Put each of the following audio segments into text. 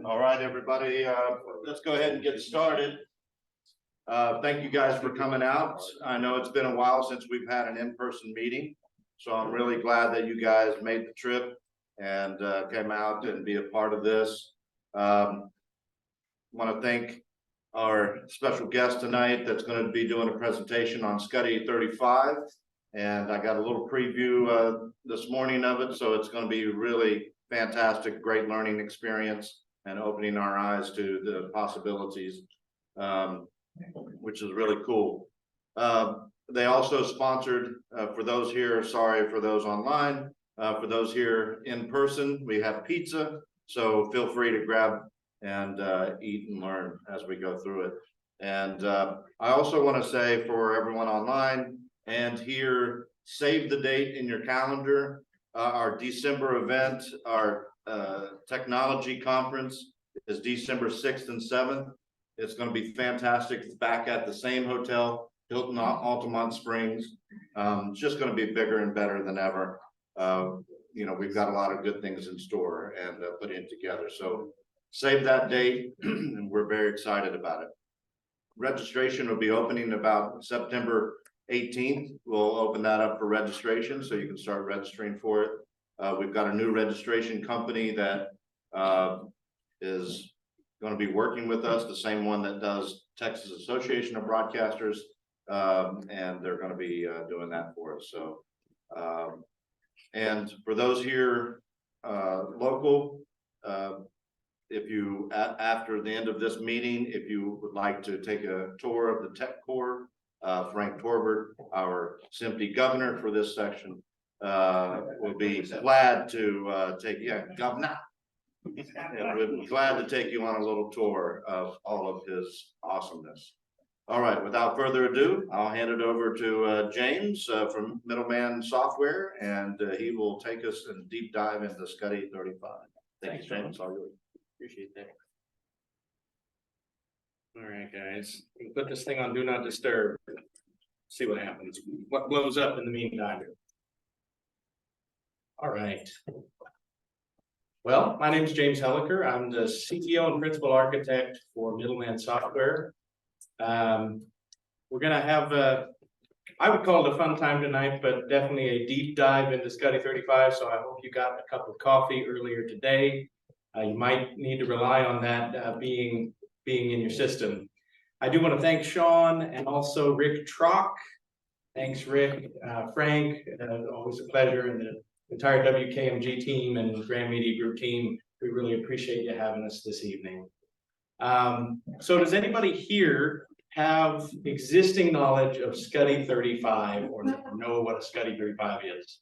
All right, everybody, let's go ahead and get started. Thank you guys for coming out. I know it's been a while since we've had an in-person meeting, so I'm really glad that you guys made the trip and came out and be a part of this. Want to thank our special guest tonight that's going to be doing a presentation on SCTE 35, and I got a little preview this morning of it, so it's going to be really fantastic, great learning experience and opening our eyes to the possibilities, which is really cool. They also sponsored, for those here, sorry for those online, for those here in person, we have pizza, so feel free to grab and eat and learn as we go through it. And I also want to say for everyone online and here, save the date in your calendar. Our December event, our technology conference is December 6th and 7th. It's going to be fantastic. It's back at the same hotel, Hilton Altamont Springs. It's just going to be bigger and better than ever. You know, we've got a lot of good things in store and putting together. So save that date, and we're very excited about it. Registration will be opening about September 18th. We'll open that up for registration, so you can start registering for it. We've got a new registration company that is going to be working with us, the same one that does Texas Association of Broadcasters, and they're going to be doing that for us. So, and for those here local, if you, after the end of this meeting, if you would like to take a tour of the Tech Core, Frank Torbert, our SMPTE governor for this section, will be glad to take, governor. We'd be glad to take you on a little tour of all of his awesomeness. All right, without further ado, I'll hand it over to James from Middleman Software, and he will take us in a deep dive into SCTE 35. Thanks, James. I really appreciate that. All right, guys, we put this thing on Do Not Disturb. See what happens. What blows up in the meantime? All right. Well, my name is James Heliker. I'm the CTO and principal architect for Middleman Software. We're going to have I would call it a fun time tonight, but definitely a deep dive into SCTE 35. So I hope you got a cup of coffee earlier today. You might need to rely on that being in your system. I do want to thank Sean and also Rick Trock. Thanks, Rick, Frank, always a pleasure, and the entire WKMG team and Grand Media Group team. We really appreciate you having us this evening. So does anybody here have existing knowledge of SCTE 35 or know what a SCTE 35 is?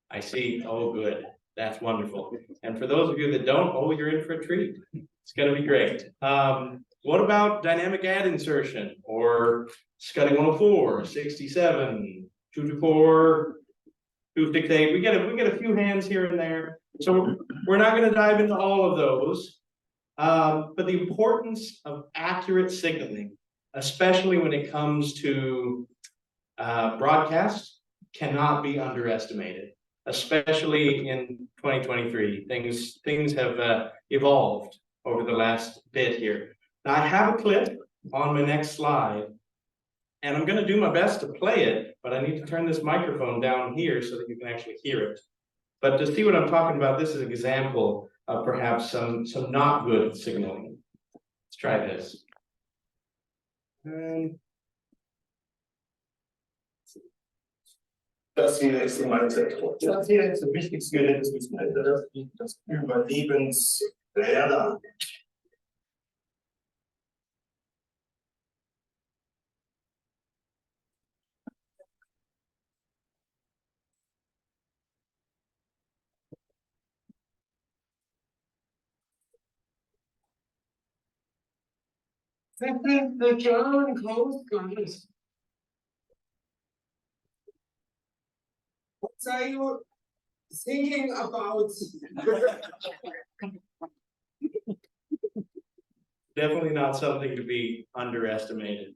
I see. Oh, good. That's wonderful. And for those of you that don't, oh, you're in for a treat. It's going to be great. What about dynamic ad insertion or SCTE 104, 67, 224, 268? We get a few hands here and there. So we're not going to dive into all of those. But the importance of accurate signaling, especially when it comes to broadcast, cannot be underestimated. Especially in 2023, things have evolved over the last bit here. Now I have a clip on my next slide, and I'm going to do my best to play it, but I need to turn this microphone down here so that you can actually hear it. But to see what I'm talking about, this is an example of perhaps some not good signaling. Let's try this. Das hier ist die Mindset. Das hier ist das wichtigste Gerätesmittel, das Überlebensräder. The German Coast Guard. What are you thinking about? Definitely not something to be underestimated.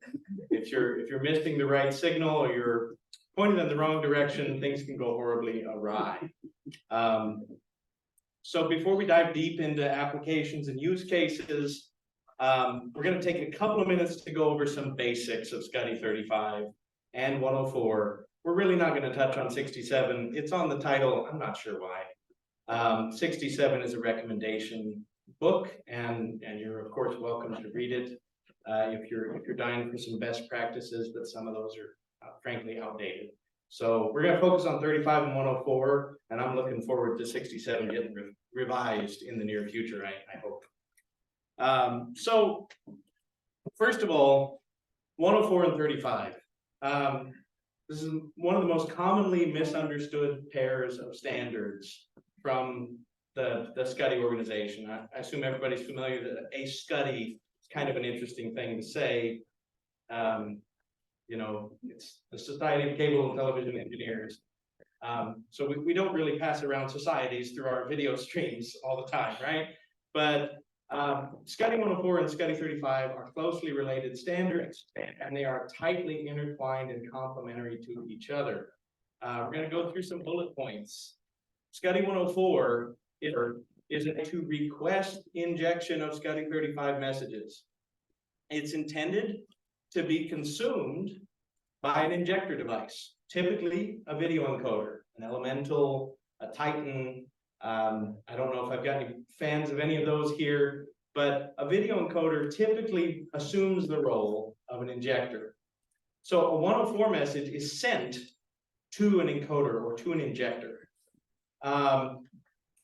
If you're missing the right signal or you're pointed in the wrong direction, things can go horribly awry. So before we dive deep into applications and use cases, we're going to take a couple of minutes to go over some basics of SCTE 35 and 104. We're really not going to touch on 67. It's on the title. I'm not sure why. 67 is a recommendation book, and you're of course welcome to read it if you're dying for some best practices, but some of those are frankly outdated. So we're going to focus on 35 and 104, and I'm looking forward to 67 getting revised in the near future, I hope. So first of all, 104 and 35. This is one of the most commonly misunderstood pairs of standards from the SCTE organization. I assume everybody's familiar that a SCTE is kind of an interesting thing to say. You know, it's the Society of Cable and Television Engineers. So we don't really pass around societies through our video streams all the time, right? But SCTE 104 and SCTE 35 are closely related standards, and they are tightly intertwined and complementary to each other. We're going to go through some bullet points. SCTE 104 is to request injection of SCTE 35 messages. It's intended to be consumed by an injector device, typically a video encoder, an Elemental, a Titan. I don't know if I've got any fans of any of those here, but a video encoder typically assumes the role of an injector. So a 104 message is sent to an encoder or to an injector.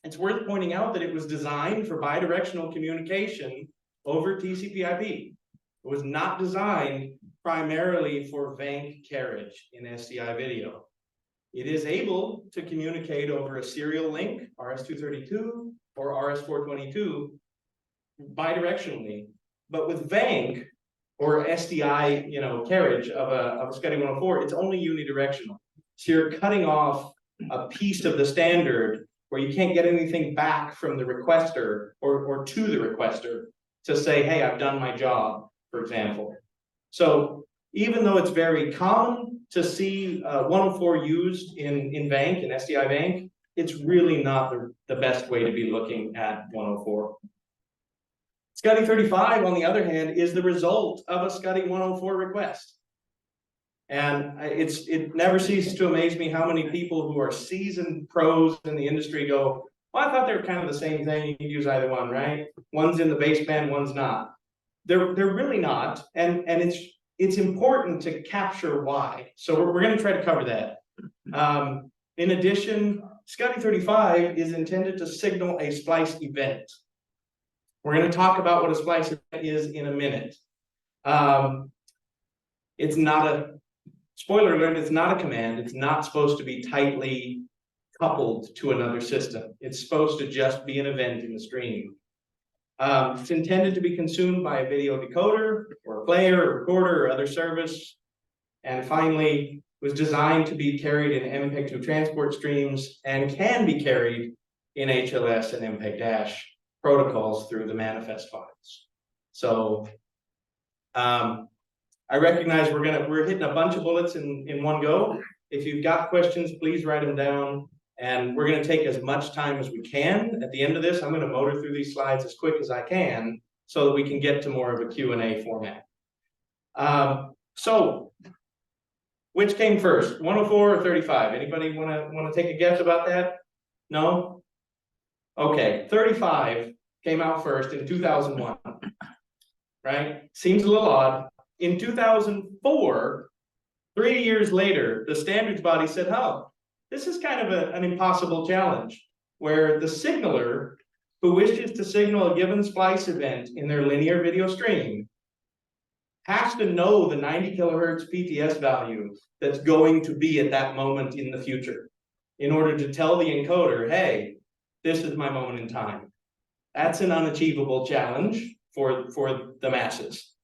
It's worth pointing out that it was designed for bidirectional communication over TCP/IP. It was not designed primarily for VANC carriage in SDI video. It is able to communicate over a serial link, RS-232 or RS-422, bidirectionally. But with VANC or SDI, carriage of a SCTE 104, it's only unidirectional. So you're cutting off a piece of the standard where you can't get anything back from the requester or to the requester to say, hey, I've done my job, for example. So even though it's very common to see 104 used in VANC and SDI VANC, it's really not the best way to be looking at 104. SCTE 35, on the other hand, is the result of a SCTE 104 request. And it never ceases to amaze me how many people who are seasoned pros in the industry go, well, I thought they were kind of the same thing. You can use either one, right? One's in the baseband, one's not. They're really not, and it's important to capture why. So we're going to try to cover that. In addition, SCTE 35 is intended to signal a splice event. We're going to talk about what a splice event is in a minute. It's not a, spoiler alert, it's not a command. It's not supposed to be tightly coupled to another system. It's supposed to just be an event in the stream. It's intended to be consumed by a video decoder or a player or recorder or other service. And finally, it was designed to be carried in MPEG-2 transport streams and can be carried in HLS and MPEG- protocols through the manifest files. So I recognize we're hitting a bunch of bullets in one go. If you've got questions, please write them down. And we're going to take as much time as we can. At the end of this, I'm going to motor through these slides as quick as I can so that we can get to more of a Q&A format. So, which came first, 104 or 35? Anybody want to take a guess about that? No? Okay, 35 came out first in 2001, right? Seems a little odd. In 2004, 3 years later, the standards body said, oh, this is kind of an impossible challenge where the signaler who wishes to signal a given splice event in their linear video stream has to know the 90 kilohertz PTS value that's going to be at that moment in the future in order to tell the encoder, hey, this is my moment in time. That's an unachievable challenge for the masses.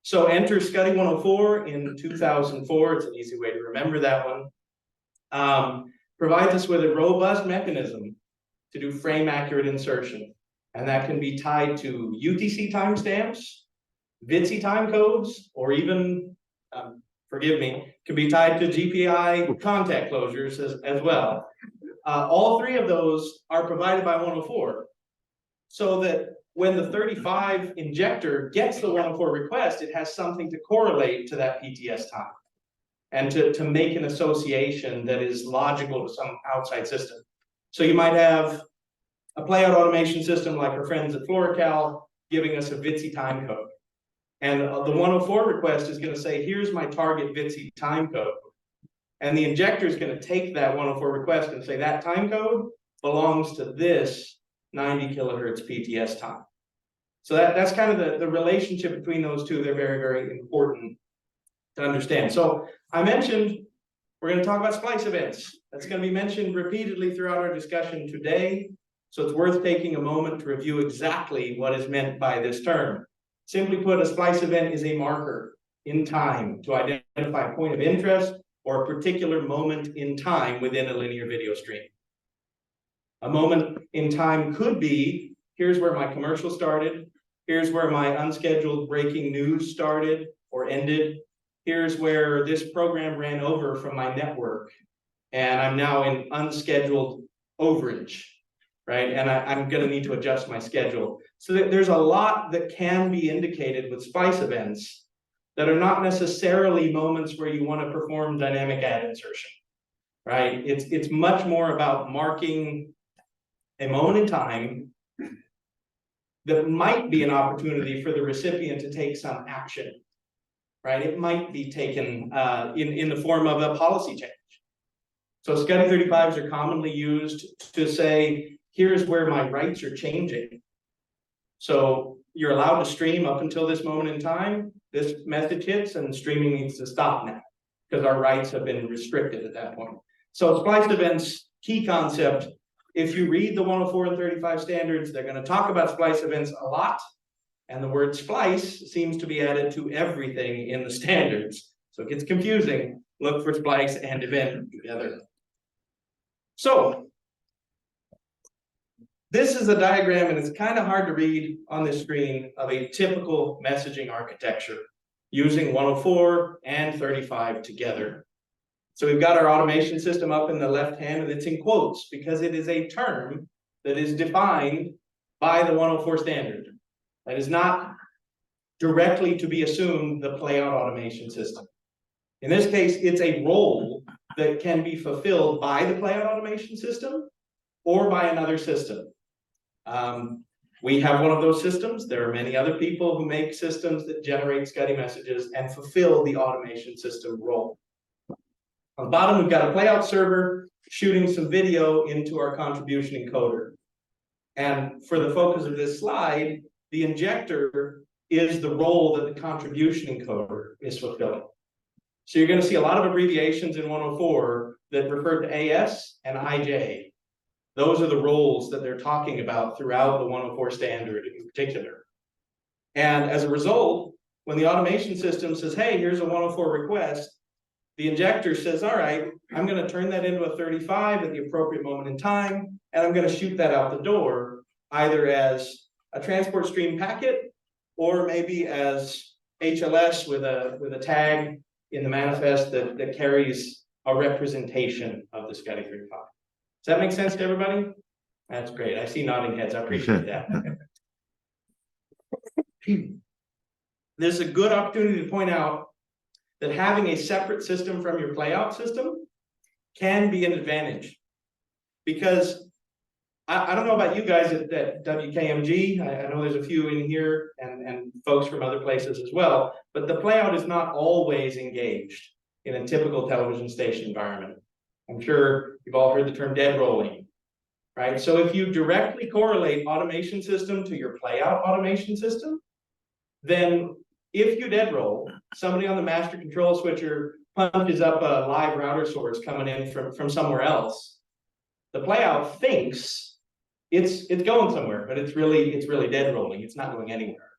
So enter SCTE 104 in 2004. It's an easy way to remember that one. Provides us with a robust mechanism to do frame accurate insertion. And that can be tied to UTC timestamps, VITSI time codes, or even, forgive me, can be tied to GPI contact closures as well. all three of those are provided by 104. So that when the 35 injector gets the 104 request, it has something to correlate to that PTS time and to make an association that is logical to some outside system. So you might have a playout automation system like our friends at Florical giving us a VITSI time code. And the 104 request is going to say, here's my target VITSI time code. And the injector is going to take that 104 request and say that time code belongs to this 90 kilohertz PTS time. So that's kind of the relationship between those two. They're very, very important to understand. So I mentioned we're going to talk about splice events. That's going to be mentioned repeatedly throughout our discussion today. So it's worth taking a moment to review exactly what is meant by this term. Simply put, a splice event is a marker in time to identify a point of interest or a particular moment in time within a linear video stream. A moment in time could be, here's where my commercial started, here's where my unscheduled breaking news started or ended, here's where this program ran over from my network, and I'm now in unscheduled overage, right? And I'm gonna need to adjust my schedule. So there's a lot that can be indicated with splice events that are not necessarily moments where you want to perform dynamic ad insertion, right? It's much more about marking a moment in time that might be an opportunity for the recipient to take some action, right? It might be taken in the form of a policy change. So SCTE 35s are commonly used to say, here's where my rights are changing. So you're allowed to stream up until this moment in time. This message hits and streaming needs to stop now because our rights have been restricted at that point. So splice events, key concept. If you read the 104 and 35 standards, they're going to talk about splice events a lot. And the word splice seems to be added to everything in the standards. So it gets confusing. Look for splice and event together. So this is a diagram, and it's kind of hard to read on this screen, of a typical messaging architecture using 104 and 35 together. So we've got our automation system up in the left hand, and it's in quotes because it is a term that is defined by the 104 standard. That is not directly to be assumed the playout automation system. In this case, it's a role that can be fulfilled by the playout automation system or by another system. We have one of those systems. There are many other people who make systems that generate SCTE messages and fulfill the automation system role. On the bottom, we've got a playout server shooting some video into our contribution encoder. And for the focus of this slide, the injector is the role that the contribution encoder is fulfilling. So you're going to see a lot of abbreviations in 104 that refer to AS and IJ. Those are the roles that they're talking about throughout the 104 standard in particular. And as a result, when the automation system says, hey, here's a 104 request, the injector says, all right, I'm going to turn that into a 35 at the appropriate moment in time, and I'm going to shoot that out the door, either as a transport stream packet or maybe as HLS with a tag in the manifest that carries a representation of the SCTE 35. Does that make sense to everybody? That's great. I see nodding heads. I appreciate that. This is a good opportunity to point out that having a separate system from your playout system can be an advantage. Because I don't know about you guys at WKMG. I know there's a few in here and folks from other places as well, but the playout is not always engaged in a typical television station environment. I'm sure you've all heard the term dead rolling, right? So if you directly correlate automation system to your playout automation system, then if you dead roll, somebody on the master control switcher punches up a live router source coming in from somewhere else, the playout thinks it's going somewhere, but it's really dead rolling. It's not going anywhere.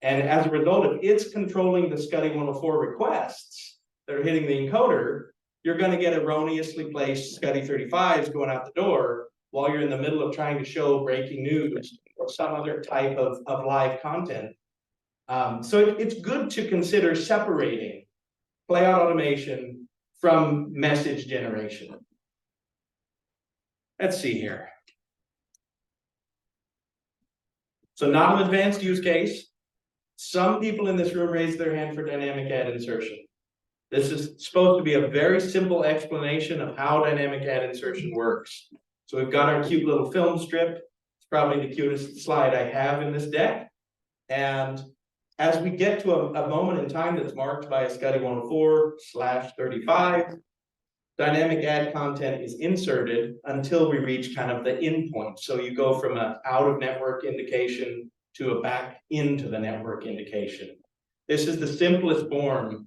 And as a result, if it's controlling the SCTE 104 requests that are hitting the encoder, you're going to get erroneously placed SCTE 35s going out the door while you're in the middle of trying to show breaking news or some other type of live content. So it's good to consider separating playout automation from message generation. let's see here. So not an advanced use case. Some people in this room raised their hand for dynamic ad insertion. This is supposed to be a very simple explanation of how dynamic ad insertion works. So we've got our cute little film strip. It's probably the cutest slide I have in this deck. And as we get to a moment in time that's marked by a SCTE 104/35, dynamic ad content is inserted until we reach kind of the in point. So you go from an out of network indication to a back into the network indication. This is the simplest form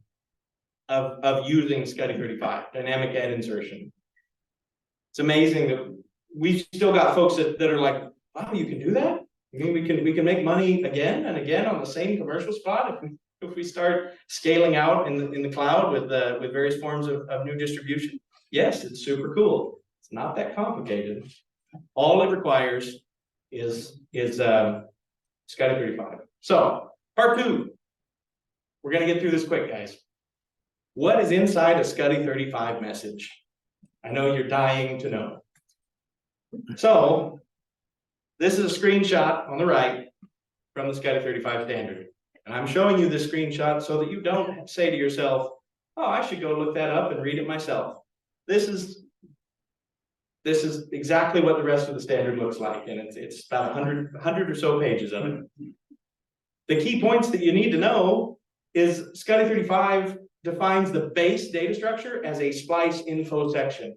of using SCTE 35, dynamic ad insertion. It's amazing that we've still got folks that are like, wow, you can do that? I mean, we can make money again and again on the same commercial spot if we start scaling out in the cloud with various forms of new distribution. Yes, it's super cool. It's not that complicated. All it requires is SCTE 35. So part 2. We're gonna get through this quick, guys. What is inside a SCTE 35 message? I know you're dying to know. So this is a screenshot on the right from the SCTE 35 standard. And I'm showing you this screenshot so that you don't say to yourself, oh, I should go look that up and read it myself. This is exactly what the rest of the standard looks like. And it's about 100 or so pages of it. The key points that you need to know is SCTE 35 defines the base data structure as a splice info section.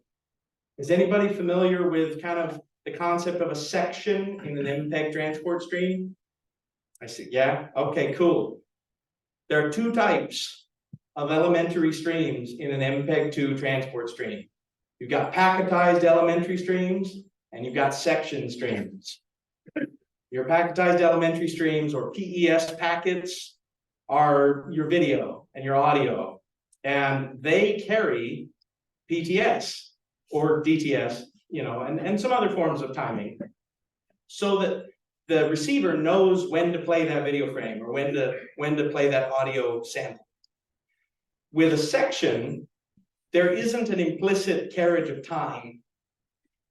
Is anybody familiar with kind of the concept of a section in an MPEG transport stream? I see, yeah, okay, cool. There are 2 types of elementary streams in an MPEG-2 transport stream. You've got packetized elementary streams and you've got section streams. Your packetized elementary streams, or PES packets, are your video and your audio, and they carry PTS or DTS, you know, and some other forms of timing, so that the receiver knows when to play that video frame or when to play that audio sample. With a section, there isn't an implicit carriage of time.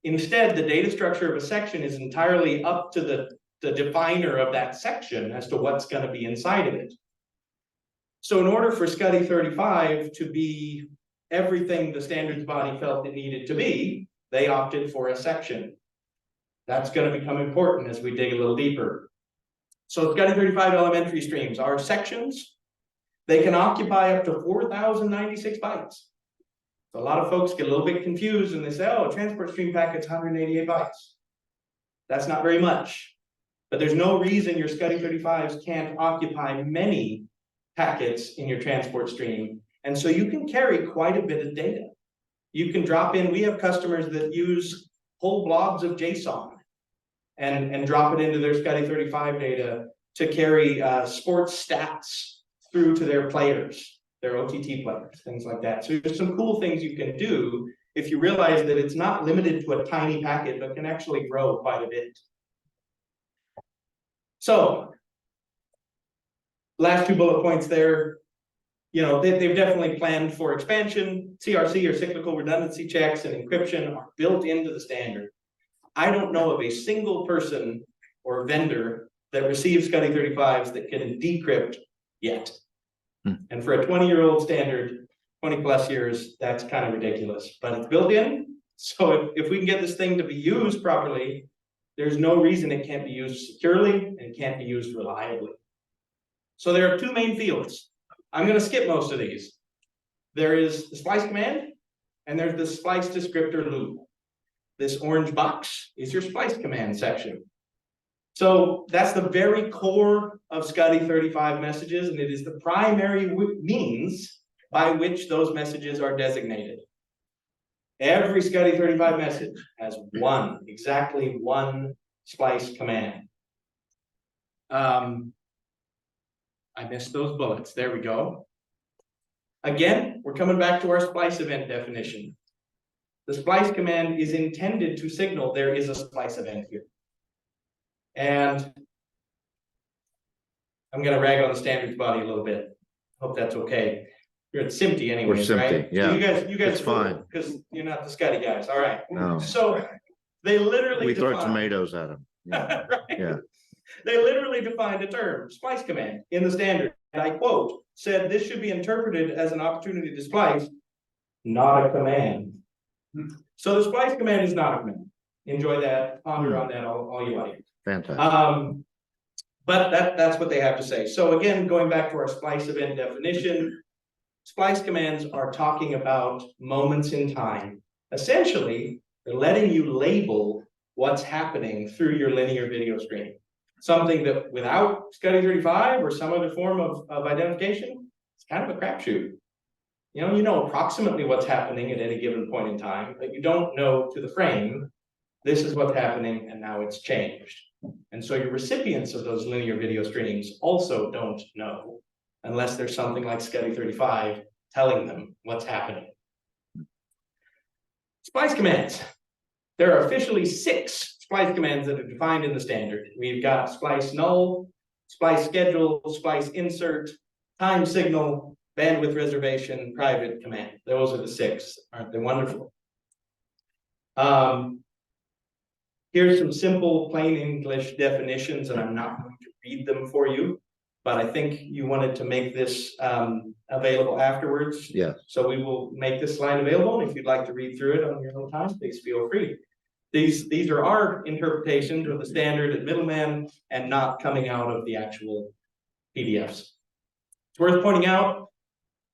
Instead, the data structure of a section is entirely up to the definer of that section as to what's going to be inside of it. So in order for SCTE 35 to be everything the standards body felt it needed to be, they opted for a section. That's going to become important as we dig a little deeper. So SCTE 35 elementary streams are sections. They can occupy up to 4,096 bytes. So a lot of folks get a little bit confused and they say, oh, a transport stream packet's 188 bytes. That's not very much. But there's no reason your SCTE 35s can't occupy many packets in your transport stream. And so you can carry quite a bit of data. You can drop in, we have customers that use whole blobs of JSON and drop it into their SCTE 35 data to carry sports stats through to their players, their OTT players, things like that. So there's some cool things you can do if you realize that it's not limited to a tiny packet, but can actually grow quite a bit. So last 2 bullet points there, you know, they've definitely planned for expansion. CRC, or cyclical redundancy checks, and encryption are built into the standard. I don't know of a single person or vendor that receives SCTE 35s that can decrypt yet. And for a 20-year-old standard, 20 plus years, that's kind of ridiculous, but it's built in. So if we can get this thing to be used properly, there's no reason it can't be used securely and can't be used reliably. So there are 2 main fields. I'm going to skip most of these. There is the splice command, and there's the splice descriptor loop. This orange box is your splice command section. So that's the very core of SCTE 35 messages, and it is the primary means by which those messages are designated. Every SCTE 35 message has exactly one splice command. I missed those bullets. There we go. Again, we're coming back to our splice event definition. The splice command is intended to signal there is a splice event here. And I'm going to rag on the standards body a little bit. Hope that's okay. You're at SMPTE anyways, We're SMPTE, right? yeah. So you guys It's fine. because you're not the SCTE guys. All right. No. So They literally We throw define- tomatoes at them. Yeah. Right. Yeah. They literally defined a term, splice command, in the standard. And I quote, said this should be interpreted as an opportunity to splice, not a command. So the splice command is not a command. Enjoy that, ponder on that all you like. Fantastic. But that's what they have to say. So again, going back to our splice event definition, splice commands are talking about moments in time. Essentially, they're letting you label what's happening through your linear video stream. Something that without SCTE-35 or some other form of identification, it's kind of a crapshoot. You know approximately what's happening at any given point in time, but you don't know to the frame, this is what's happening and now it's changed. And so your recipients of those linear video streams also don't know unless there's something like SCTE-35 telling them what's happening. Splice commands. There are officially 6 splice commands that are defined in the standard. We've got splice null, splice schedule, splice insert, time signal, bandwidth reservation, private command. Those are the 6. Aren't they wonderful? Here's some simple plain English definitions, and I'm not going to read them for you, but I think you wanted to make this available afterwards. Yeah. So we will make this slide available, and if you'd like to read through it on your own time, please feel free. These are our interpretations of the standard at Middleman and not coming out of the actual PDFs. It's worth pointing out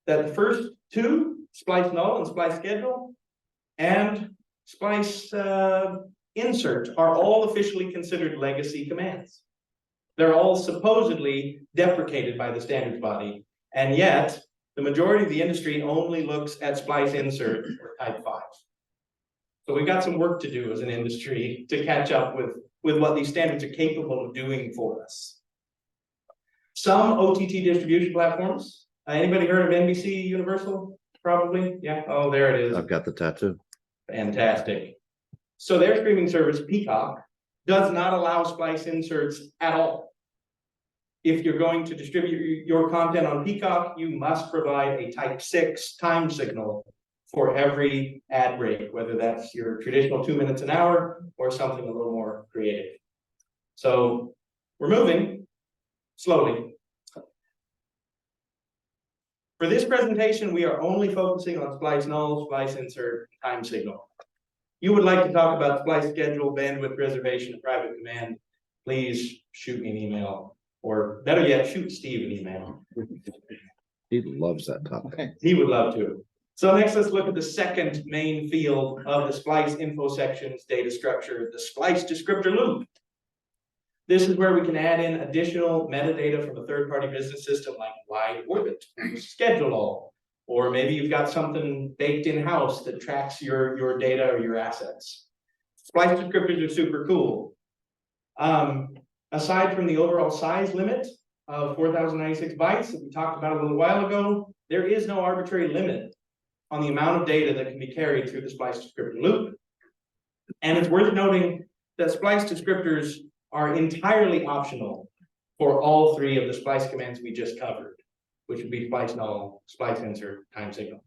that the first 2, splice null and splice schedule, and splice insert, are all officially considered legacy commands. They're all supposedly deprecated by the standards body, and yet the majority of the industry only looks at splice insert or type 5. So we've got some work to do as an industry to catch up with what these standards are capable of doing for us. Some OTT distribution platforms. Anybody heard of NBC Universal? Probably, yeah. Oh, there it is. I've got the tattoo. Fantastic. So their streaming service, Peacock, does not allow splice inserts at all. If you're going to distribute your content on Peacock, you must provide a type 6 time signal for every ad break, whether that's your traditional 2 minutes an hour or something a little more creative. So we're moving slowly. For this presentation, we are only focusing on splice null, splice insert, time signal. You would like to talk about splice schedule, bandwidth reservation, and private command, please shoot me an email, or better yet, shoot Steve an email. He loves that topic. He would love to. So next, let's look at the second main field of the splice info section's data structure, the splice descriptor loop. This is where we can add in additional metadata from a third-party business system like wide orbit, schedule all, or maybe you've got something baked in-house that tracks your data or your assets. Splice descriptors are super cool. Aside from the overall size limit of 4,096 bytes that we talked about a little while ago, there is no arbitrary limit on the amount of data that can be carried through the splice descriptor loop. And it's worth noting that splice descriptors are entirely optional for all 3 of the splice commands we just covered, which would be splice null, splice insert, time signal.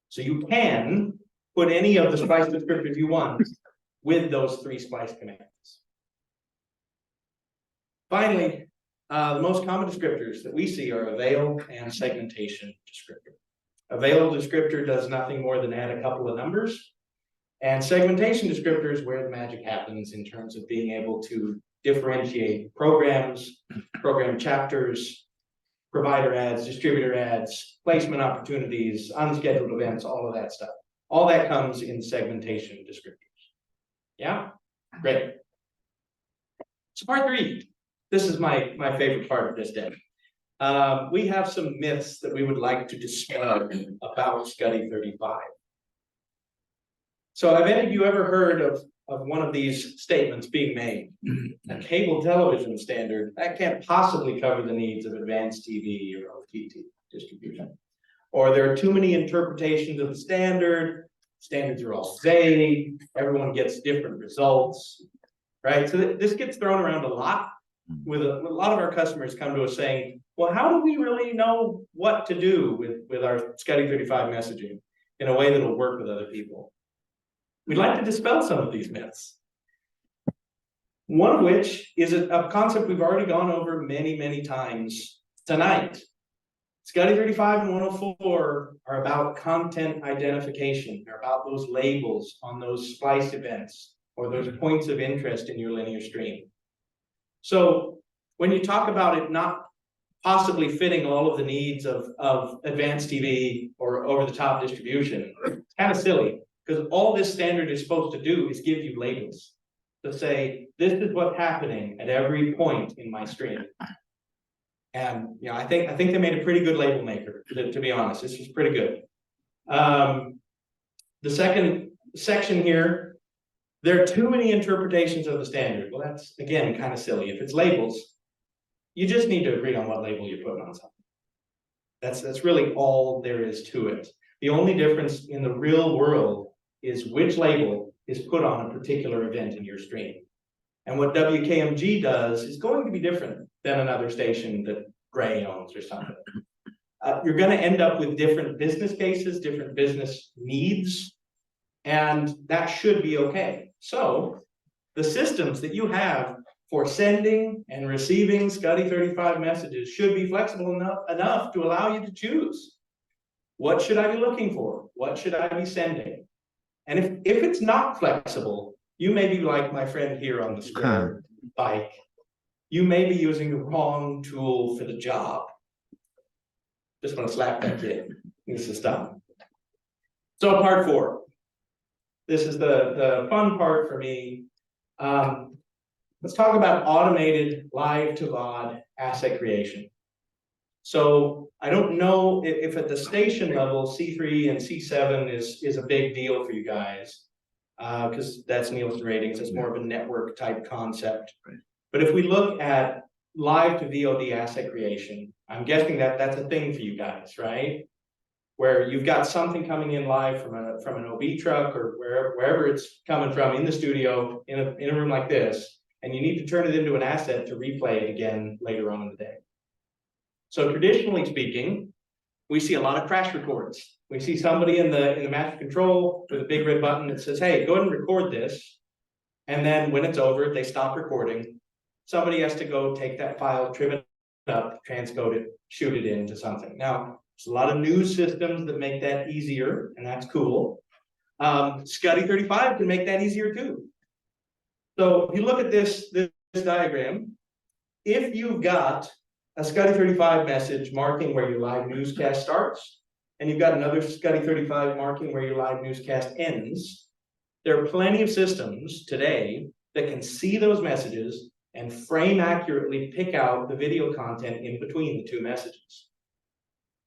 So you can put any of the splice descriptors you want with those 3 splice commands. Finally, the most common descriptors that we see are avail and segmentation descriptor. Avail descriptor does nothing more than add a couple of numbers, and segmentation descriptor is where the magic happens in terms of being able to differentiate programs, program chapters, provider ads, distributor ads, placement opportunities, unscheduled events, all of that stuff. All that comes in segmentation descriptors. Yeah, great. So part 3, this is my favorite part of this day. We have some myths that we would like to dispel about SCTE-35. So have any of you ever heard of one of these statements being made? A cable television standard, that can't possibly cover the needs of advanced TV or OTT distribution. Or there are too many interpretations of the standard, standards are all vague, everyone gets different results, right? So this gets thrown around a lot. With a lot of our customers come to us saying, well, how do we really know what to do with our SCTE-35 messaging in a way that will work with other people? We'd like to dispel some of these myths. One of which is a concept we've already gone over many, many times tonight. SCTE 35 and 104 are about content identification. They're about those labels on those splice events or those points of interest in your linear stream. So when you talk about it not possibly fitting all of the needs of advanced TV or over-the-top distribution, it's kind of silly, because all this standard is supposed to do is give you labels to say, this is what's happening at every point in my stream. And you know, I think they made a pretty good label maker, to be honest. This was pretty good. The second section here, there are too many interpretations of the standard. Well, that's again kind of silly. If it's labels, you just need to agree on what label you're putting on something. That's really all there is to it. The only difference in the real world is which label is put on a particular event in your stream. And what WKMG does is going to be different than another station that Gray owns or something. You're going to end up with different business cases, different business needs, and that should be okay. So the systems that you have for sending and receiving SCTE 35 messages should be flexible enough to allow you to choose. What should I be looking for? What should I be sending? And if it's not flexible, you may be like my friend here on the square bike. You may be using the wrong tool for the job. Just want to slap that kid. Needs to stop. So part 4. This is the fun part for me. Let's talk about automated live-to-VOD asset creation. So I don't know if at the station level, C3 and C7 is a big deal for you guys, because that's Nielsen ratings. It's more of a network type concept. Right. But if we look at live-to-VOD asset creation, I'm guessing that that's a thing for you guys, right? Where you've got something coming in live from an OB truck or wherever it's coming from in the studio in a room like this, and you need to turn it into an asset to replay it again later on in the day. So traditionally speaking, we see a lot of crash records. We see somebody in the master control with a big red button that says, hey, go ahead and record this. And then when it's over, they stop recording. Somebody has to go take that file, trim it up, transcode it, shoot it into something. Now, there's a lot of new systems that make that easier, and that's cool. SCTE 35 can make that easier too. So if you look at this diagram, if you've got a SCTE 35 message marking where your live newscast starts, and you've got another SCTE 35 marking where your live newscast ends, there are plenty of systems today that can see those messages and frame accurately pick out the video content in between the two messages.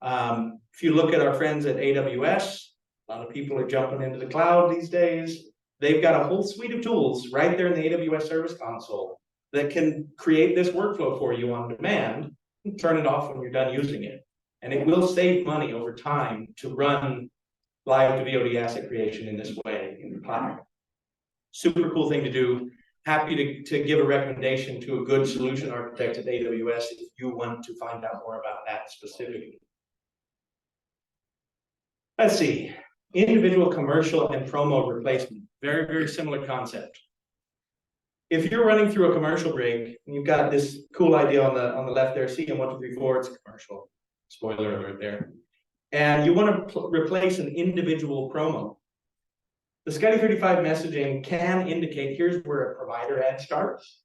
If you look at our friends at AWS, a lot of people are jumping into the cloud these days. They've got a whole suite of tools right there in the AWS Service Console that can create this workflow for you on demand and turn it off when you're done using it. And it will save money over time to run live-to-VOD asset creation in this way in the cloud. Super cool thing to do. Happy to give a recommendation to a good solution architect at AWS if you want to find out more about that specifically. Let's see. Individual commercial and promo replacement. Very, very similar concept. If you're running through a commercial break and you've got this cool idea on the left there, CM1234, it's a commercial. Spoiler alert there. And you want to replace an individual promo. The SCTE 35 messaging can indicate here's where a provider ad starts.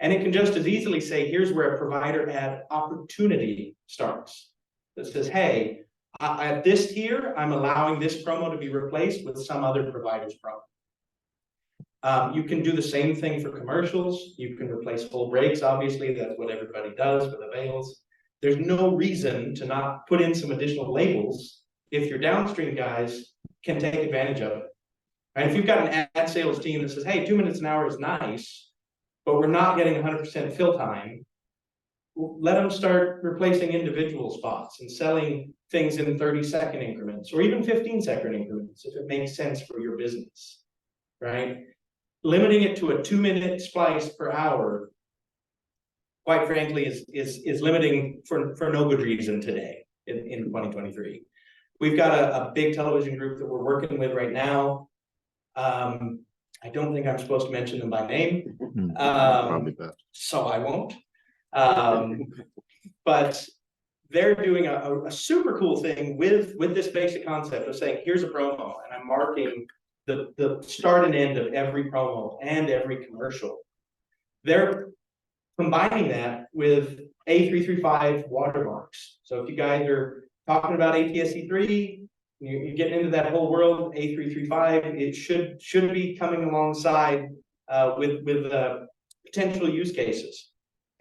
And it can just as easily say here's where a provider ad opportunity starts. That says, hey, at this tier, I'm allowing this promo to be replaced with some other provider's promo. You can do the same thing for commercials. You can replace full breaks. Obviously, that's what everybody does with avails. There's no reason to not put in some additional labels if your downstream guys can take advantage of it. Right? If you've got an ad sales team that says, hey, 2 minutes an hour is nice, but we're not getting 100% fill time, let them start replacing individual spots and selling things in 30-second increments or even 15-second increments if it makes sense for your business, right? Limiting it to a 2-minute splice per hour, quite frankly, is limiting for no good reason today in 2023. We've got a big television group that we're working with right now. I don't think I'm supposed to mention them by name, Probably best. so I won't. But they're doing a super cool thing with this basic concept of saying, here's a promo, and I'm marking the start and end of every promo and every commercial. They're combining that with A335 watermarks. So if you guys are talking about ATSC3, you're getting into that whole world, A335, it should be coming alongside with potential use cases.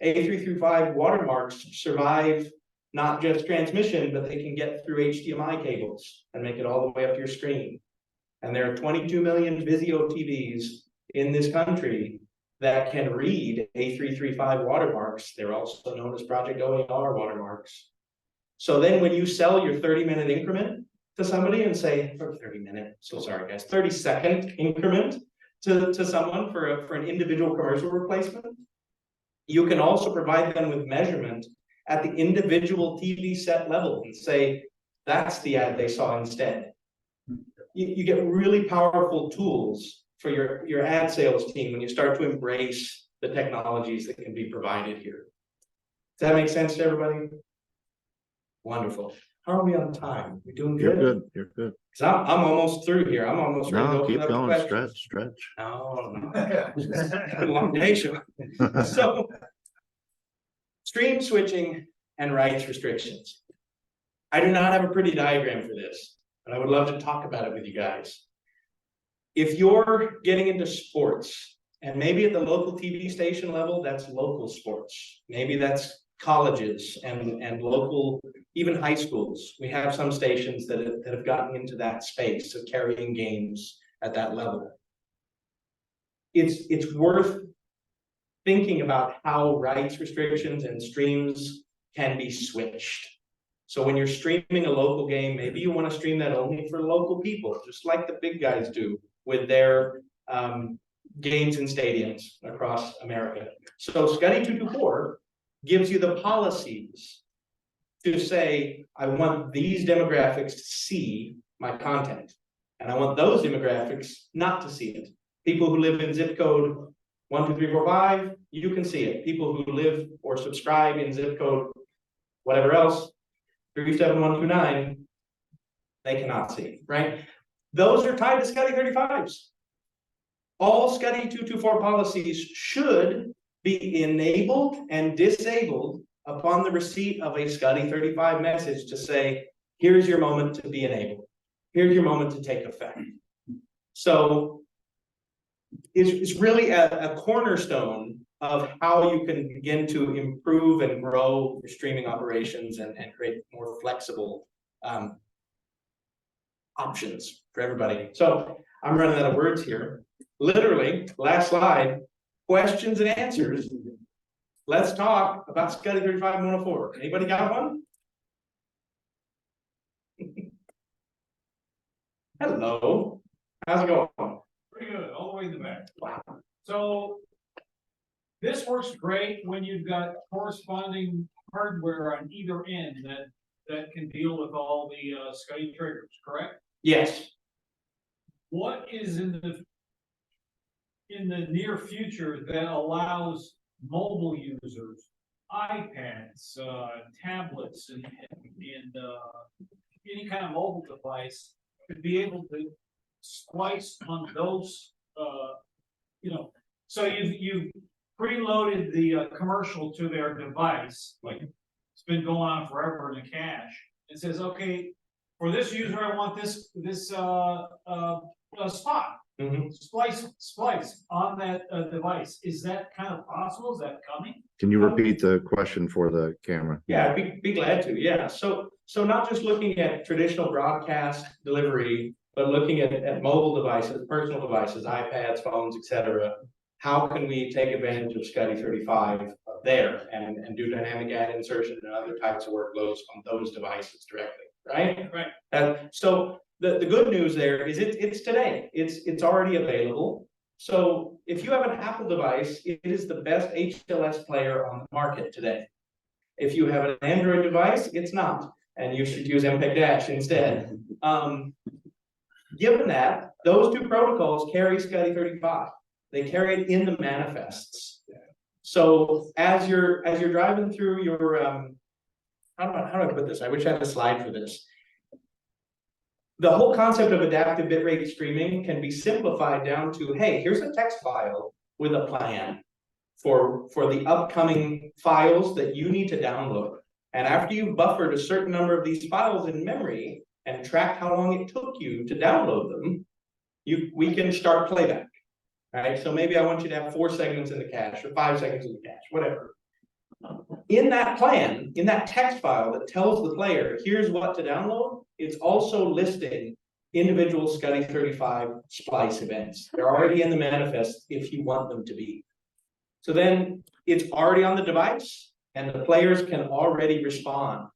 A335 watermarks survive not just transmission, but they can get through HDMI cables and make it all the way up to your screen. And there are 22 million Vizio TVs in this country that can read A335 watermarks. They're also known as Project OER watermarks. So then when you sell your 30-minute increment to somebody and say, for 30-minute, so sorry guys, 30-second increment to someone for an individual commercial replacement, you can also provide them with measurement at the individual TV set level and say, that's the ad they saw instead. You get really powerful tools for your ad sales team when you start to embrace the technologies that can be provided here. Does that make sense to everybody? Wonderful. How are we on time? We doing good? You're good. You're good. Because I'm almost through here. I'm almost ready to No, open keep up to going. questions. Stretch. No. It's been a long day, Sean. So, stream switching and rights restrictions. I do not have a pretty diagram for this, but I would love to talk about it with you guys. If you're getting into sports, and maybe at the local TV station level, that's local sports. Maybe that's colleges and local, even high schools. We have some stations that have gotten into that space of carrying games at that level. It's worth thinking about how rights restrictions and streams can be switched. So when you're streaming a local game, maybe you want to stream that only for local people, just like the big guys do with their games in stadiums across America. So SCTE 224 gives you the policies to say, I want these demographics to see my content, and I want those demographics not to see it. People who live in zip code 12345, you can see it. People who live or subscribe in zip code whatever else, 37129, they cannot see, right? Those are tied to SCTE 35s. All SCTE 224 policies should be enabled and disabled upon the receipt of a SCTE 35 message to say, here's your moment to be enabled. Here's your moment to take effect. So it's really a cornerstone of how you can begin to improve and grow your streaming operations and create more flexible options for everybody. So I'm running out of words here. Literally, last slide, questions and answers. Let's talk about SCTE 35 and 104. Anybody got one? Hello. How's it going? Pretty good, all the way in the back. Wow. So this works great when you've got corresponding hardware on either end that can deal with all the SCTE triggers, correct? Yes. What is in the near future that allows mobile users, iPads, tablets, and any kind of mobile device to be able to splice on those, so you've preloaded the commercial to their device, like it's been going on forever in the cache. It says, okay, for this user, I want this spot. Mm-hmm. Splice on that device. Is that kind of possible? Is that coming? Can you repeat the question for the camera? Yeah, be glad to. Yeah. So not just looking at traditional broadcast delivery, but looking at mobile devices, personal devices, iPads, phones, etc. How can we take advantage of SCTE 35 there and do dynamic ad insertion and other types of workloads on those devices directly, right? Right. So the good news there is it's today. It's already available. So if you have an Apple device, it is the best HLS player on the market today. If you have an Android device, it's not, and you should use MPEG Dash instead. given that, those two protocols carry SCTE 35. They carry it in the manifests. So as you're driving through your how do I put this? I wish I had a slide for this. The whole concept of adaptive bitrate streaming can be simplified down to, hey, here's a text file with a plan for the upcoming files that you need to download. And after you've buffered a certain number of these files in memory and tracked how long it took you to download them, we can start playback. All right, so maybe I want you to have 4 segments in the cache or 5 seconds in the cache, whatever. In that plan, in that text file that tells the player, here's what to download, it's also listing individual SCTE 35 splice events. They're already in the manifest if you want them to be. So then it's already on the device and the players can already respond.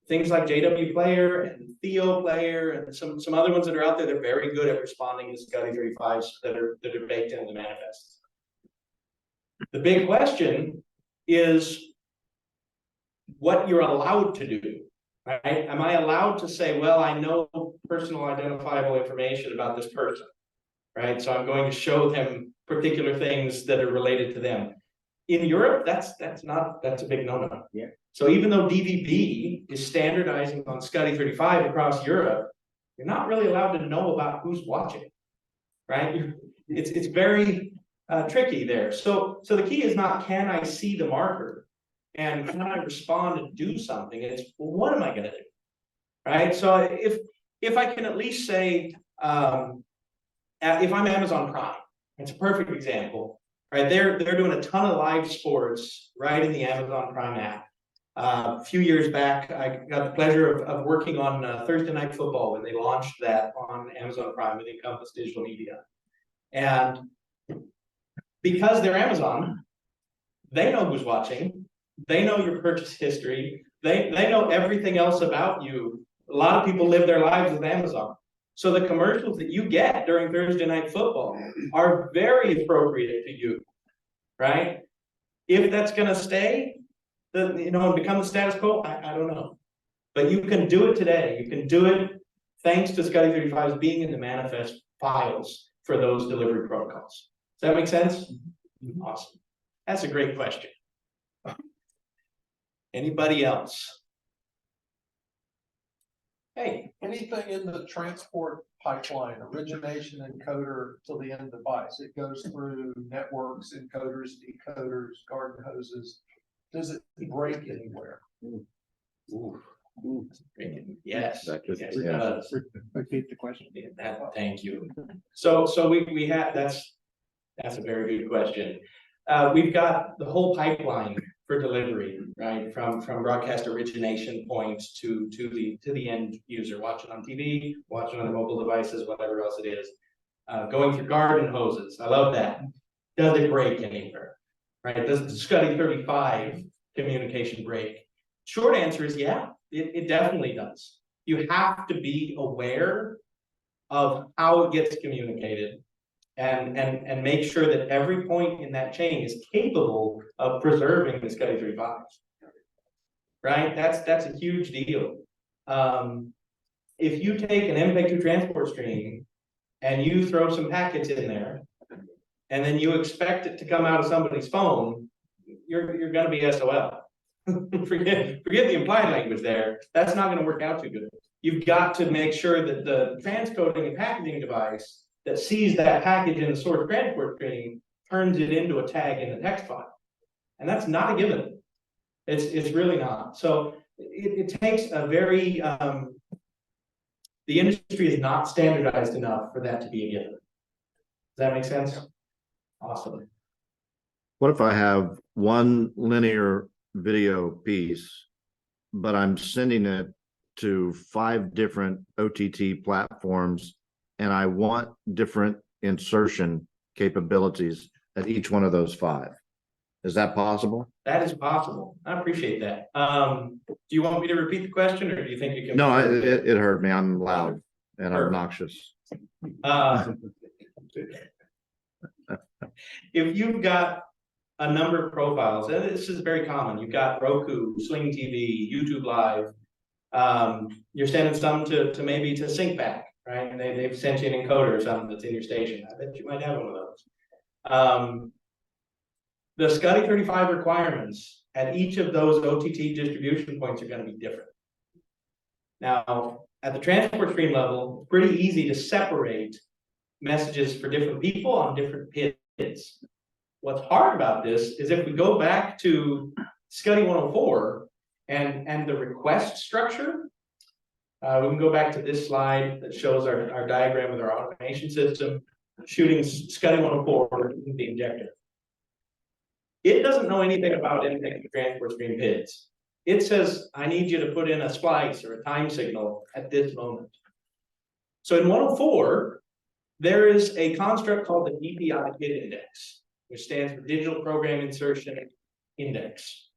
Things like JW Player and Theo Player and some other ones that are out there, they're very good at responding to SCTE 35s that are baked into the manifest. The big question is what you're allowed to do, right? Am I allowed to say, well, I know personal identifiable information about this person, right? So I'm going to show them particular things that are related to them. In Europe, that's a big no-no. Yeah. So even though DVB is standardizing on SCTE 35 across Europe, you're not really allowed to know about who's watching, right? It's very tricky there. So the key is not, can I see the marker? And can I respond and do something? It's, well, what am I going to do? Right. So if I can at least say, if I'm Amazon Prime, it's a perfect example, right? They're doing a ton of live sports right in the Amazon Prime app. A few years back, I got the pleasure of working on Thursday Night Football when they launched that on Amazon Prime with Encompass Digital Media. And because they're Amazon, they know who's watching. They know your purchase history. They know everything else about you. A lot of people live their lives with Amazon. So the commercials that you get during Thursday Night Football are very appropriate to you, right? If that's going to stay, and become the status quo, I don't know. But you can do it today. You can do it thanks to SCTE 35s being in the manifest files for those delivery protocols. Does that make sense? Awesome. That's a great question. Anybody else? Hey. Anything in the transport pipeline, origination encoder to the end device, it goes through networks, encoders, decoders, garden hoses. Does it break anywhere? Yes. That could- Yes, yeah. it does. Repeat the question. Thank you. So we have, that's a very good question. We've got the whole pipeline for delivery, right? From broadcast origination points to the end user, watching on TV, watching on their mobile devices, whatever else it is. Going through garden hoses. I love that. Does it break anywhere? Right? Does the SCTE 35 communication break? Short answer is yeah, it definitely does. You have to be aware of how it gets communicated and make sure that every point in that chain is capable of preserving the SCTE 35. Right? That's a huge deal. If you take an MPEG-2 transport stream and you throw some packets in there, and then you expect it to come out of somebody's phone, you're going to be SOL. forget the implied language there. That's not going to work out too good. You've got to make sure that the transcoding and packaging device that sees that package in the source transport stream turns it into a tag in the text file. And that's not a given. It's really not. So it takes a very, the industry is not standardized enough for that to be a given. Does that make sense? Awesome. What if I have one linear video piece, but I'm sending it to 5 different OTT platforms, and I want different insertion capabilities at each one of those 5? Is that possible? That is possible. I appreciate that. Do you want me to repeat the question, or do you think you can? No, it hurt me. I'm loud and obnoxious. If you've got a number of profiles, and this is very common, you've got Roku, Sling TV, YouTube Live, you're sending some to maybe to SyncBack, right? And they've sent you an encoder or something that's in your station. I bet you might have one of those. The SCTE 35 requirements at each of those OTT distribution points are going to be different. Now, at the transport stream level, it's pretty easy to separate messages for different people on different PIDs. What's hard about this is if we go back to SCTE 104 and the request structure, we can go back to this slide that shows our diagram with our automation system, shooting SCTE 104 in the injector. It doesn't know anything about anything in transport stream PIDs. It says, I need you to put in a splice or a time signal at this moment. So in 104, there is a construct called the DPI PID index, which stands for Digital Program Insertion Index.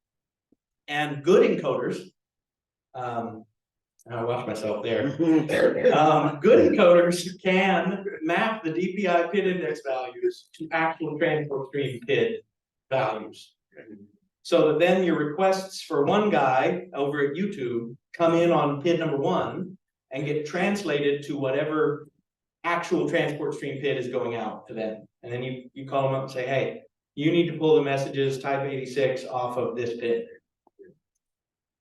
And good encoders, I watch myself there. Good encoders can map the DPI PID index values to actual transport stream PID values. So that then your requests for one guy over at YouTube come in on PID number 1 and get translated to whatever actual transport stream PID is going out to them. And then you call them up and say, hey, you need to pull the messages type 86 off of this PID.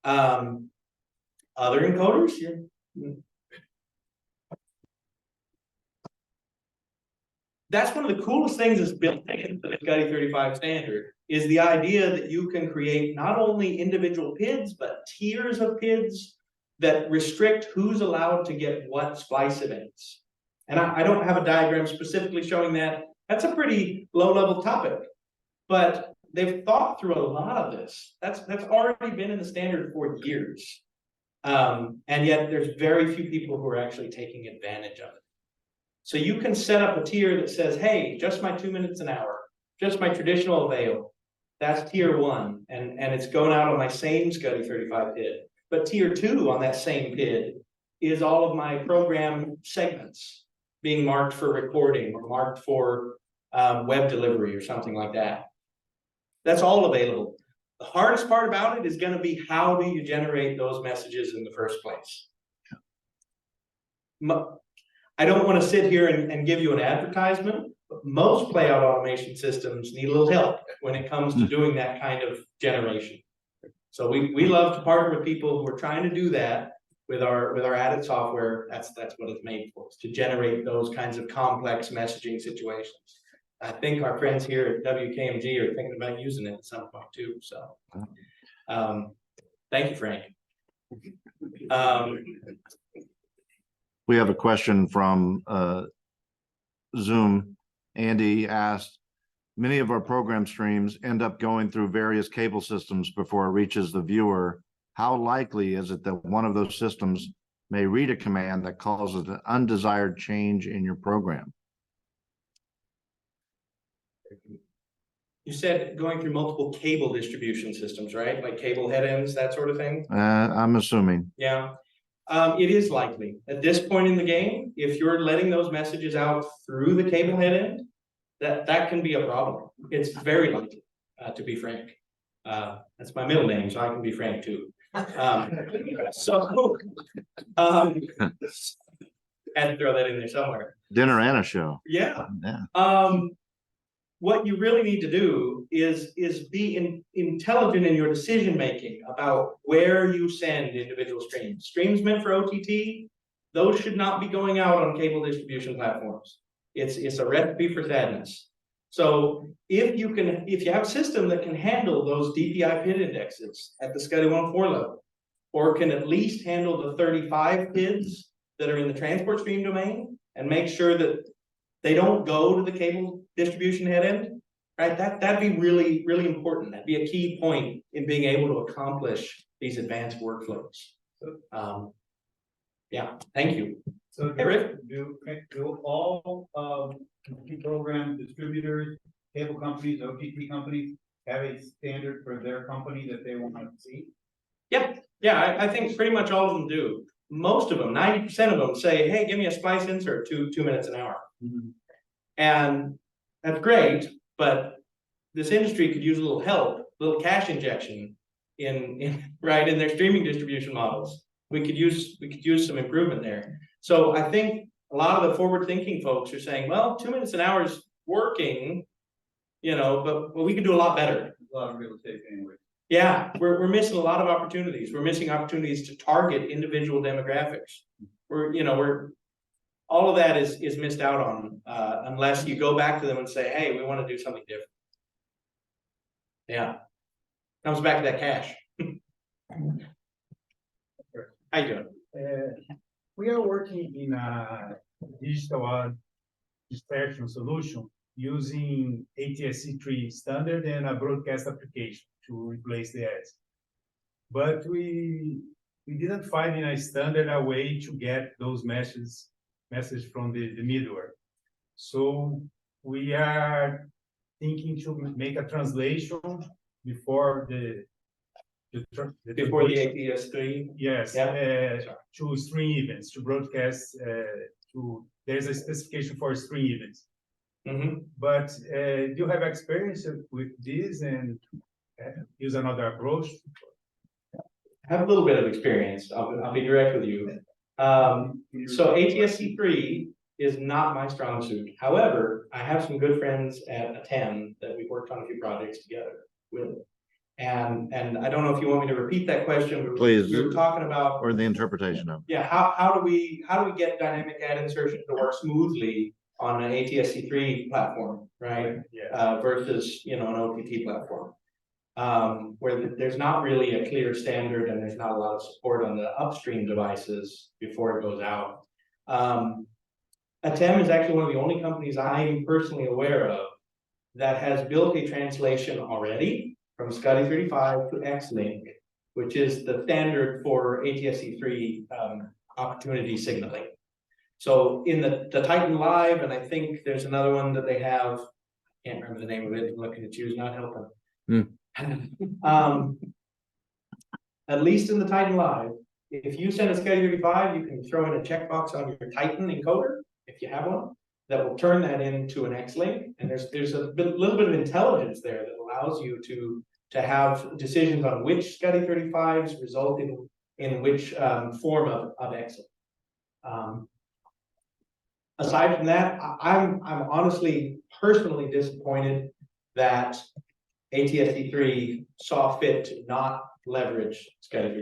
Other encoders, that's one of the coolest things that's built into the SCTE 35 standard is the idea that you can create not only individual PIDs, but tiers of PIDs that restrict who's allowed to get what splice events. And I don't have a diagram specifically showing that. That's a pretty low-level topic, but they've thought through a lot of this. That's already been in the standard for years. And yet there's very few people who are actually taking advantage of it. So you can set up a tier that says, hey, just my 2 minutes an hour, just my traditional avail. That's tier 1, and it's going out on my same SCTE 35 PID. But tier 2 on that same PID is all of my program segments being marked for recording or marked for web delivery or something like that. That's all available. The hardest part about it is going to be how do you generate those messages in the first place? I don't want to sit here and give you an advertisement, but most playout automation systems need a little help when it comes to doing that kind of generation. So we love to partner with people who are trying to do that with our added software. That's what it's made for, is to generate those kinds of complex messaging situations. I think our friends here at WKMG are thinking about using it at some point too. So thank you, Frank. We have a question from Zoom. Andy asked, many of our program streams end up going through various cable systems before it reaches the viewer. How likely is it that one of those systems may read a command that causes an undesired change in your program? You said going through multiple cable distribution systems, right? Like cable head ends, that sort of thing? I'm assuming. Yeah. It is likely. At this point in the game, if you're letting those messages out through the cable head end, that can be a problem. It's very likely, to be frank. That's my middle name, so I can be frank too. Had to throw that in there somewhere. Dinner and a show. Yeah. Yeah. What you really need to do is be intelligent in your decision making about where you send individual streams. Streams meant for OTT, those should not be going out on cable distribution platforms. It's a recipe for sadness. So if you have a system that can handle those DPI PID indexes at the SCTE 104 level, or can at least handle the 35 PIDs that are in the transport stream domain and make sure that they don't go to the cable distribution head end, right? That'd be really, really important. That'd be a key point in being able to accomplish these advanced workflows. Yeah, thank you. So Hey, Rick. do all program distributors, cable companies, OTT companies have a standard for their company that they want to see? Yeah, I think pretty much all of them do. Most of them, 90% of them say, hey, give me a splice insert 2 minutes an hour. Mm-hmm. And that's great, but this industry could use a little help, a little cash injection in their streaming distribution models. We could use some improvement there. So I think a lot of the forward-thinking folks are saying, well, 2 minutes an hour is working, you know, but we can do a lot better. A lot of real estate anyway. Yeah, we're missing a lot of opportunities. We're missing opportunities to target individual demographics. All of that is missed out on, unless you go back to them and say, hey, we want to do something different. Yeah. Comes back to that cash. How you doing? We are working in a digital ad distraction solution using ATSC3 standard and a broadcast application to replace the ads. But we didn't find in a standard a way to get those message from the middleware. So we are thinking to make a translation before Before the ATS3? Yes, Yeah. to stream events, to broadcast, there's a specification for stream events. Mm-hmm. But do you have experience with this and use another approach? I have a little bit of experience. I'll be direct with you. So ATSC3 is not my strong suit. However, I have some good friends at ATEM that we've worked on a few projects together with. And I don't know if you want me to repeat that question. Please. We were talking about, Or the interpretation of. yeah, how do we get dynamic ad insertion to work smoothly on an ATSC3 platform, right? Yeah. Versus, you know, an OTT platform. Where there's not really a clear standard and there's not a lot of support on the upstream devices before it goes out. ATEM is actually one of the only companies I'm personally aware of that has built a translation already from SCTE 35 to Xlink, which is the standard for ATSC3 opportunity signaling. So in the Titan Live, and I think there's another one that they have, can't remember the name of it, I'm looking at you, is not helping. At least in the Titan Live, if you send a SCTE 35, you can throw in a checkbox on your Titan encoder, if you have one, that will turn that into an Xlink. And there's a little bit of intelligence there that allows you to have decisions on which SCTE 35s result in which form of Xlink. Aside from that, I'm honestly personally disappointed that ATSC3 saw fit to not leverage SCTE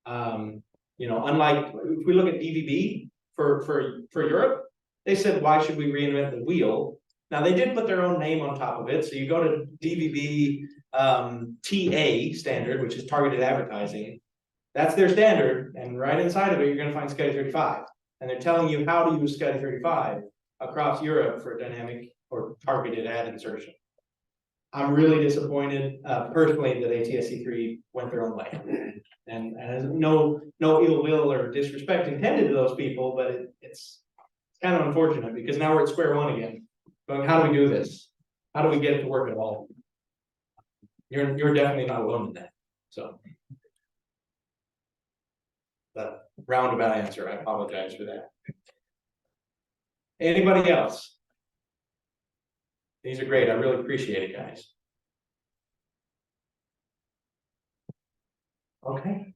35. You know, unlike if we look at DVB for Europe, they said, why should we reinvent the wheel? Now they did put their own name on top of it. So you go to DVB TA standard, which is targeted advertising. That's their standard, and right inside of it, you're going to find SCTE 35, and they're telling you how to use SCTE 35 across Europe for dynamic or targeted ad insertion. I'm really disappointed personally that ATSC3 went their own way, and has no ill will or disrespect intended to those people, but it's kind of unfortunate because now we're at square one again. Going, how do we do this? How do we get it to work at all? You're definitely not alone in that. So, the roundabout answer. I apologize for that. Anybody else? These are great. I really appreciate it, guys. Okay.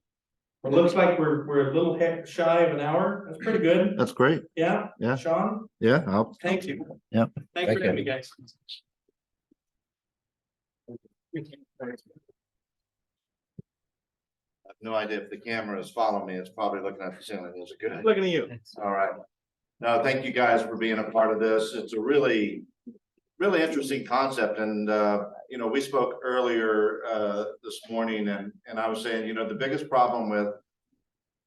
It looks like we're a little shy of an hour. That's pretty good. That's great. Yeah. Yeah. Sean, Yeah. I'll. thank you. Yeah. Thanks for having me, guys. I have no idea if the camera is following me. It's probably looking at the ceiling. Is it good? Looking at you. All right. No, thank you guys for being a part of this. It's a really interesting concept. And, you know, we spoke earlier this morning and I was saying, you know, the biggest problem with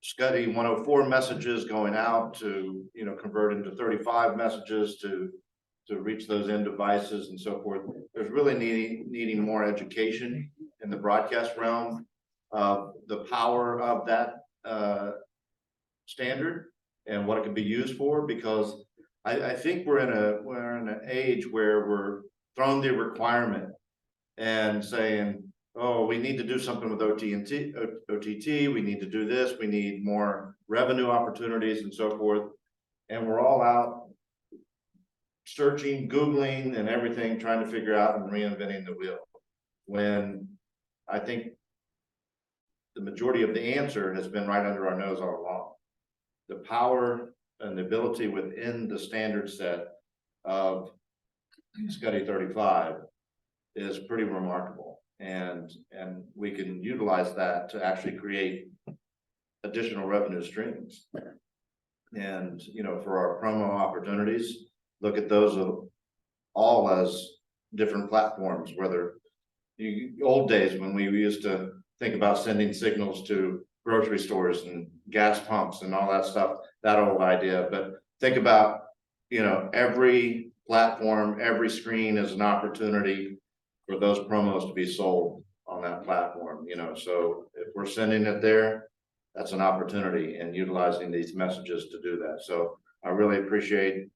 SCTE 104 messages going out to, you know, convert into 35 messages to reach those end devices and so forth. There's really needing more education in the broadcast realm of the power of that standard and what it can be used for, because I think we're in an age where we're throwing the requirement and saying, oh, we need to do something with OTT, we need to do this, we need more revenue opportunities and so forth. And we're all out searching, Googling and everything, trying to figure out and reinventing the wheel. When I think the majority of the answer has been right under our nose all along. The power and the ability within the standard set of SCTE 35 is pretty remarkable. And we can utilize that to actually create additional revenue streams. And, you know, for our promo opportunities, look at those all as different platforms, whether old days when we used to think about sending signals to grocery stores and gas pumps and all that stuff, that old idea. But think about, you know, every platform, every screen is an opportunity for those promos to be sold on that platform, you know. So if we're sending it there, that's an opportunity, and utilizing these messages to do that. So I really appreciate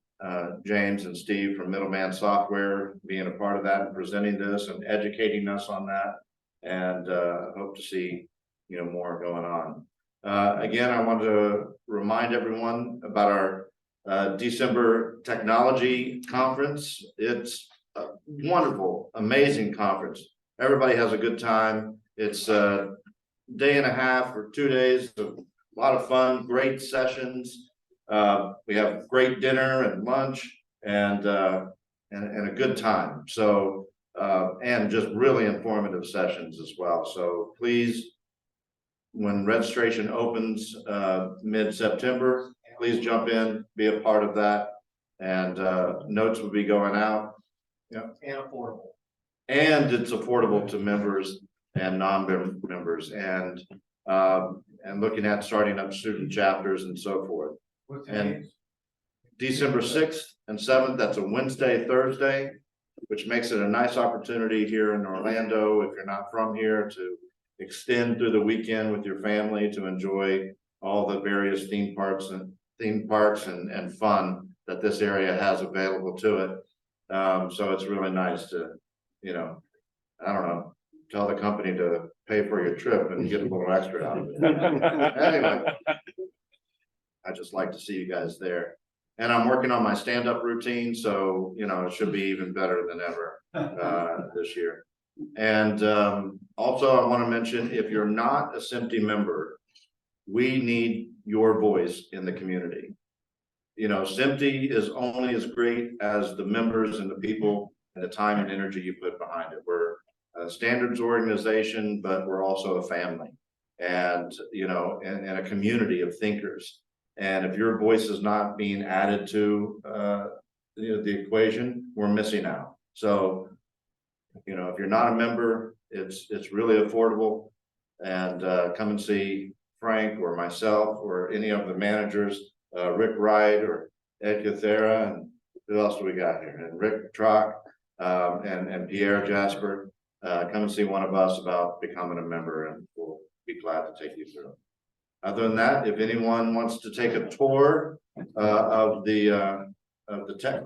James and Steve from Middleman Software being a part of that and presenting this and educating us on that, and hope to see, you know, more going on. Again, I want to remind everyone about our December technology conference. It's a wonderful, amazing conference. Everybody has a good time. It's a day and a half or 2 days of a lot of fun, great sessions. We have great dinner and lunch and a good time. So and just really informative sessions as well. So please, when registration opens mid-September, please jump in, be a part of that, and notes will be going out. Yeah, And affordable. and it's affordable to members and non-members, and looking at starting up student chapters and so forth. And December 6th and 7th, that's a Wednesday, Thursday, which makes it a nice opportunity here in Orlando, if you're not from here, to extend through the weekend with your family to enjoy all the various theme parks and fun that this area has available to it. So it's really nice to, you know, I don't know, tell the company to pay for your trip and get a little extra out of it. Anyway, I just like to see you guys there. And I'm working on my stand-up routine, so, you know, it should be even better than ever this year. And also I want to mention, if you're not a SMPTE member, we need your voice in the community. You know, SMPTE is only as great as the members and the people and the time and energy you put behind it. We're a standards organization, but we're also a family, and, you know, and a community of thinkers. And if your voice is not being added to you know, the equation, we're missing out. So, you know, if you're not a member, it's really affordable, and come and see Frank or myself or any of the managers, Rick Wright or Ed Cathera, and who else do we got here? And Rick Trock and Pierre Jasper. Come and see one of us about becoming a member, and we'll be glad to take you through. Other than that, if anyone wants to take a tour of the tech